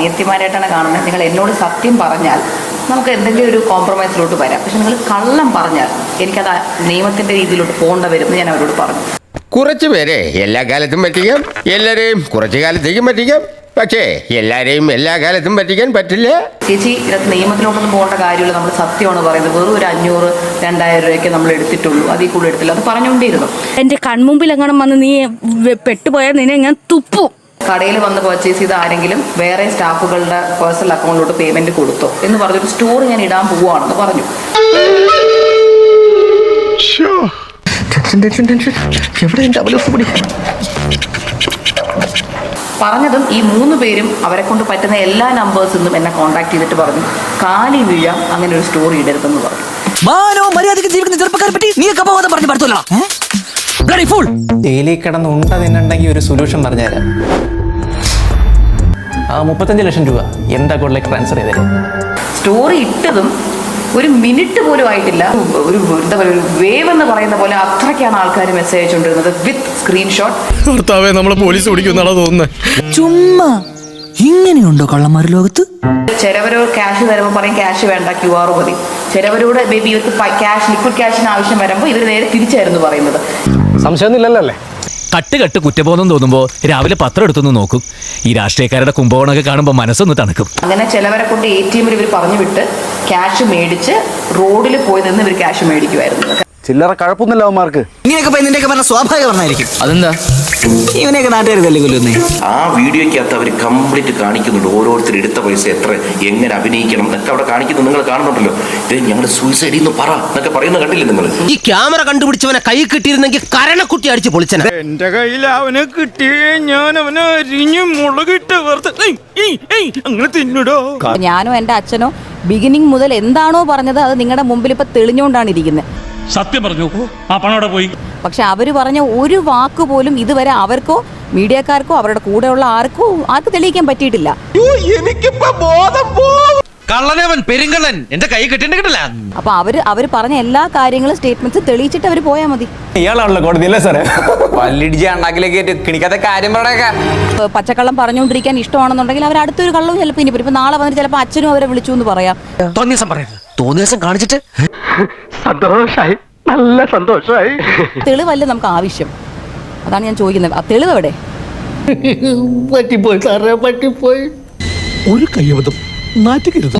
അനിയത്തിമാരായിട്ടാണ് കാണുന്നത്. നിങ്ങൾ എന്നോട് സത്യം പറഞ്ഞാൽ നമുക്ക് എന്തെങ്കിലും ഒരു കോംപ്രമൈസിലോട്ട് വരാം. പക്ഷെ നിങ്ങൾ കള്ളം പറഞ്ഞാൽ എനിക്കത് നിയമത്തിൻ്റെ രീതിയിലോട്ട് പോകേണ്ട വരുമെന്ന് ഞാൻ അവരോട് പറഞ്ഞു. കുറച്ച് പേരെ എല്ലാ കാലത്തും പറ്റിക്കാം, എല്ലാവരെയും കുറച്ച് കാലത്തേക്കും പറ്റിക്കാം. പക്ഷേ എല്ലാവരെയും എല്ലാ കാലത്തും പറ്റിക്കാൻ പറ്റില്ല. ചേച്ചി, ഇതിനകത്ത് നിയമത്തിലോട്ടൊന്നും പോകേണ്ട കാര്യമില്ല. നമ്മൾ സത്യമാണ് പറയുന്നത്. വെറും ഒരു 500-2000 രൂപയ്ക്ക് നമ്മൾ എടുത്തിട്ടുള്ളൂ, അതിൽ കൂടുതൽ എടുത്തില്ല. അത് പറഞ്ഞുകൊണ്ടിരുന്നു. എൻ്റെ കൺമുമ്പിൽ എങ്ങനെ വന്ന് നീ പെട്ടുപോയാൽ നിന്നെ ഞാൻ തുപ്പും. കടയിൽ വന്ന് പർച്ചേസ് ചെയ്ത ആരെങ്കിലും വേറെ സ്റ്റാഫുകളുടെ പേഴ്സണൽ അക്കൗണ്ടിലോട്ട് പേയ്മെന്റ് കൊടുത്തോ എന്ന് പറഞ്ഞൊരു സ്റ്റോറി ഞാൻ ഇടാൻ പോവുകയാണെന്ന് പറഞ്ഞു. പറഞ്ഞതും ഈ 3 പേരും അവരെ കൊണ്ട് പറ്റുന്ന എല്ലാ നമ്പേഴ്സിൽ നിന്നും എന്നെ കോൺടാക്ട് ചെയ്തിട്ട് പറഞ്ഞു, കാലി വീഴാം, അങ്ങനെ ഒരു സ്റ്റോറി ഇടരുതെന്ന് പറഞ്ഞു. ജയിലിൽ കിടന്ന് ഉണ്ട തിന്നുണ്ടെങ്കിൽ ഒരു സൊല്യൂഷൻ പറഞ്ഞുതരാം. 35 ലക്ഷം രൂപ എൻ്റെ അക്കൗണ്ടിലേക്ക് ട്രാൻസ്ഫർ ചെയ്തേരും. സ്റ്റോറി ഇട്ടതും ഒരു മിനിറ്റ് പോലും ആയിട്ടില്ല, ഒരു എന്താ പറയുക, ഒരു വേവ് എന്ന് പറയുന്ന പോലെ അത്രയ്ക്കാണ് ആൾക്കാർ മെസ്സേജ് അയച്ചുകൊണ്ടിരുന്നത് വിത്ത് സ്ക്രീൻഷോട്ട്. നമ്മളെ പോലീസ് പിടിക്കുന്നാണോ തോന്നുന്നത്? ചുമ്മാ ഇങ്ങനെയുണ്ടോ കള്ളന്മാർ ലോകത്ത്? ചിലവരോട് ക്യാഷ് തരുമ്പോൾ പറയും ക്യാഷ് വേണ്ട, QR മതി. ചിലവരോട് ബേബി ഇവർക്ക് ക്യാഷ്, ലിക്വിഡ് ക്യാഷിന് ആവശ്യം വരുമ്പോൾ ഇവർ നേരെ തിരിച്ചായിരുന്നു പറയുന്നത്. സംശയമൊന്നുമില്ലല്ലോ അല്ലേ? കട്ട് കുറ്റബോധം തോന്നുമ്പോൾ രാവിലെ പത്രം എടുത്തൊന്ന് നോക്കും. ഈ രാഷ്ട്രീയക്കാരുടെ കുംഭകോണമൊക്കെ കാണുമ്പോൾ മനസ്സൊന്ന് തണുക്കും. അങ്ങനെ ചിലവരെ കൊണ്ട് ATM ഇവർ പറഞ്ഞു വിട്ട് ക്യാഷ് മേടിച്ച് റോഡിൽ പോയി നിന്ന് ഇവർ ക്യാഷ് മേടിക്കുമായിരുന്നു. ചില്ലറ കഴപ്പൊന്നുമില്ല അവന്മാർക്ക്. ഇങ്ങനെയൊക്കെ നിന്റെയൊക്കെ പറഞ്ഞ സ്വാഭാവികം പറഞ്ഞായിരിക്കും. അതെന്താ ഇവനെയൊക്കെ നാട്ടുകാർ തല്ലി കൊല്ലുന്നേ. ആ വീഡിയോയ്ക്കകത്ത് അവർ കംപ്ലീറ്റ് കാണിക്കുന്നുണ്ട്. ഓരോരുത്തർ എടുത്ത പൈസ എത്ര, എങ്ങനെ അഭിനയിക്കണം എന്നൊക്കെ അവിടെ കാണിക്കുന്നത് നിങ്ങൾ കാണുന്നുണ്ടല്ലോ. ഇത് ഞങ്ങൾ സൂയിസൈഡ് എന്ന് പറ എന്നൊക്കെ പറയുന്നത് കണ്ടില്ലേ നിങ്ങൾ? ഈ ക്യാമറ കണ്ടുപിടിച്ചവനെ കൈ കിട്ടിയിരുന്നെങ്കിൽ കരണക്കുട്ടി അടിച്ച് പൊളിച്ചനെ. എന്റെ കയ്യിൽ അവനെ കിട്ടിയേ ഞാൻ അവനെ അരിഞ്ഞു മുളകിട്ട് അങ്ങനെ തിന്നിടോ. ഞാനോ എൻ്റെ അച്ഛനോ ബിഗിനിങ് മുതൽ എന്താണോ പറഞ്ഞത് അത് നിങ്ങളുടെ മുമ്പിൽ ഇപ്പൊ തെളിഞ്ഞുകൊണ്ടാണ് ഇരിക്കുന്നത്. സത്യം പറഞ്ഞു, ആ പണം അവിടെ പോയി. പക്ഷെ അവർ പറഞ്ഞ ഒരു വാക്ക് പോലും ഇതുവരെ അവർക്കോ മീഡിയക്കാർക്കോ അവരുടെ കൂടെയുള്ള ആർക്കും തെളിയിക്കാൻ പറ്റിയിട്ടില്ല. കള്ളനവൻ പെരുങ്കള്ളൻ എന്റെ കൈ കിട്ടിയിട്ടില്ല. അപ്പൊ അവര് പറഞ്ഞ എല്ലാ കാര്യങ്ങളും സ്റ്റേറ്റ്മെന്റ്സ് തെളിയിച്ചിട്ട് അവർ പോയാൽ മതി. ഇയാളാണല്ലോ കോടതിയല്ലേ സാറേ? പല്ലിടിച്ച് അണ്ണാക്കിലേക്ക് കിണിക്കാത്ത കാര്യം പറയണേക്കാ. പച്ചക്കള്ളം പറഞ്ഞുകൊണ്ടിരിക്കാൻ ഇഷ്ടമാണെന്നുണ്ടെങ്കിൽ അവർ അടുത്തൊരു കള്ളവും ചിലപ്പോൾ ഇനിയിപ്പോ നാളെ വന്നിട്ട് ചിലപ്പോൾ അച്ഛനും അവരെ വിളിച്ചു എന്ന് പറയാം. തോന്നിയസം പറയരുത്. തോന്നിയസം കാണിച്ചിട്ട് സന്തോഷായി, നല്ല സന്തോഷായി. തെളിവല്ലേ നമുക്ക് ആവശ്യം? അതാണ് ഞാൻ ചോദിക്കുന്നത്. ആ തെളിവ് എവിടെ? പറ്റിപ്പോയി സാറേ, പറ്റിപ്പോയി. ഒരു കയ്യബദ്ധം നാറ്റുകരുത്.